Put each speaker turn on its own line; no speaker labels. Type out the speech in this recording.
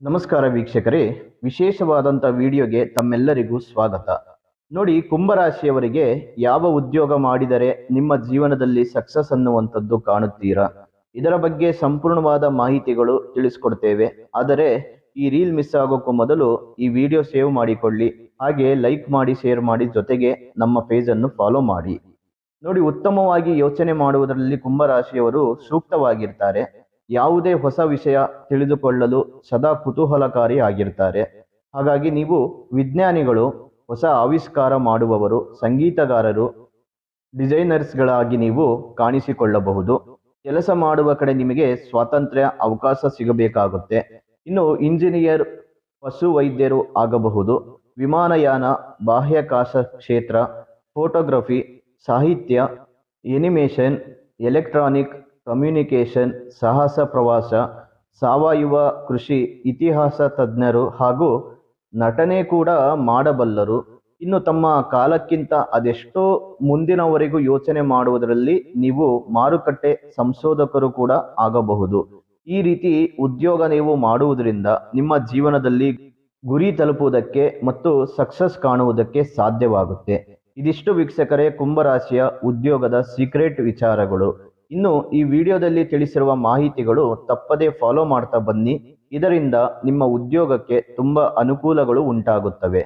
ನಮಸ್ಕಾರ ವೀಕ್ಷಕರೇ, ವಿಶೇಷವಾದಂಥ ವಿಡಿಯೋಗೆ ತಮ್ಮೆಲ್ಲರಿಗೂ ಸ್ವಾಗತ. ನೋಡಿ, ಕುಂಭರಾಶಿಯವರಿಗೆ ಯಾವ ಉದ್ಯೋಗ ಮಾಡಿದರೆ ನಿಮ್ಮ ಜೀವನದಲ್ಲಿ ಸಕ್ಸಸ್ ಅನ್ನುವಂಥದ್ದು ಕಾಣುತ್ತೀರಾ? ಇದರ ಬಗ್ಗೆ ಸಂಪೂರ್ಣವಾದ ಮಾಹಿತಿಗಳು ತಿಳಿಸ್ಕೊಡ್ತೇವೆ. ಆದರೆ ಈ ರೀಲ್ ಮಿಸ್ ಆಗೋಕ್ಕೂ ಮೊದಲು ಈ ವಿಡಿಯೋ ಸೇವ್ ಮಾಡಿಕೊಳ್ಳಿ, ಹಾಗೆ ಲೈಕ್ ಮಾಡಿ, ಶೇರ್ ಮಾಡಿ, ಜೊತೆಗೆ ನಮ್ಮ ಪೇಜನ್ನು ಫಾಲೋ ಮಾಡಿ. ನೋಡಿ, ಉತ್ತಮವಾಗಿ ಯೋಚನೆ ಮಾಡುವುದರಲ್ಲಿ ಕುಂಭರಾಶಿಯವರು ಸೂಕ್ತವಾಗಿರ್ತಾರೆ. ಯಾವುದೇ ಹೊಸ ವಿಷಯ ತಿಳಿದುಕೊಳ್ಳಲು ಸದಾ ಕುತೂಹಲಕಾರಿ ಆಗಿರ್ತಾರೆ. ಹಾಗಾಗಿ ನೀವು ವಿಜ್ಞಾನಿಗಳು, ಹೊಸ ಆವಿಷ್ಕಾರ ಮಾಡುವವರು, ಸಂಗೀತಗಾರರು, ಡಿಸೈನರ್ಸ್ಗಳಾಗಿ ನೀವು ಕಾಣಿಸಿಕೊಳ್ಳಬಹುದು. ಕೆಲಸ ಮಾಡುವ ಕಡೆ ನಿಮಗೆ ಸ್ವಾತಂತ್ರ್ಯ, ಅವಕಾಶ ಸಿಗಬೇಕಾಗುತ್ತೆ. ಇನ್ನು ಇಂಜಿನಿಯರ್, ಪಶು ವೈದ್ಯರು ಆಗಬಹುದು. ವಿಮಾನಯಾನ, ಬಾಹ್ಯಾಕಾಶ ಕ್ಷೇತ್ರ, ಫೋಟೋಗ್ರಫಿ, ಸಾಹಿತ್ಯ, ಎನಿಮೇಷನ್, ಎಲೆಕ್ಟ್ರಾನಿಕ್, ಕಮ್ಯುನಿಕೇಷನ್, ಸಾಹಸ ಪ್ರವಾಸ, ಸಾವಯವ ಕೃಷಿ, ಇತಿಹಾಸ ತಜ್ಞರು ಹಾಗೂ ನಟನೆ ಕೂಡ ಮಾಡಬಲ್ಲರು. ಇನ್ನು ತಮ್ಮ ಕಾಲಕ್ಕಿಂತ ಅದೆಷ್ಟೋ ಮುಂದಿನವರೆಗೂ ಯೋಚನೆ ಮಾಡುವುದರಲ್ಲಿ ನೀವು ಮಾರುಕಟ್ಟೆ ಸಂಶೋಧಕರು ಕೂಡ ಆಗಬಹುದು. ಈ ರೀತಿ ಉದ್ಯೋಗ ನೀವು ಮಾಡುವುದರಿಂದ ನಿಮ್ಮ ಜೀವನದಲ್ಲಿ ಗುರಿ ತಲುಪುವುದಕ್ಕೆ ಮತ್ತು ಸಕ್ಸಸ್ ಕಾಣುವುದಕ್ಕೆ ಸಾಧ್ಯವಾಗುತ್ತೆ. ಇದಿಷ್ಟು ವೀಕ್ಷಕರೇ ಕುಂಭರಾಶಿಯ ಉದ್ಯೋಗದ ಸೀಕ್ರೆಟ್ ವಿಚಾರಗಳು. ಇನ್ನು ಈ ವಿಡಿಯೋದಲ್ಲಿ ತಿಳಿಸಿರುವ ಮಾಹಿತಿಗಳು ತಪ್ಪದೇ ಫಾಲೋ ಮಾಡ್ತಾ ಬನ್ನಿ. ಇದರಿಂದ ನಿಮ್ಮ ಉದ್ಯೋಗಕ್ಕೆ ತುಂಬ ಅನುಕೂಲಗಳು ಉಂಟಾಗುತ್ತವೆ.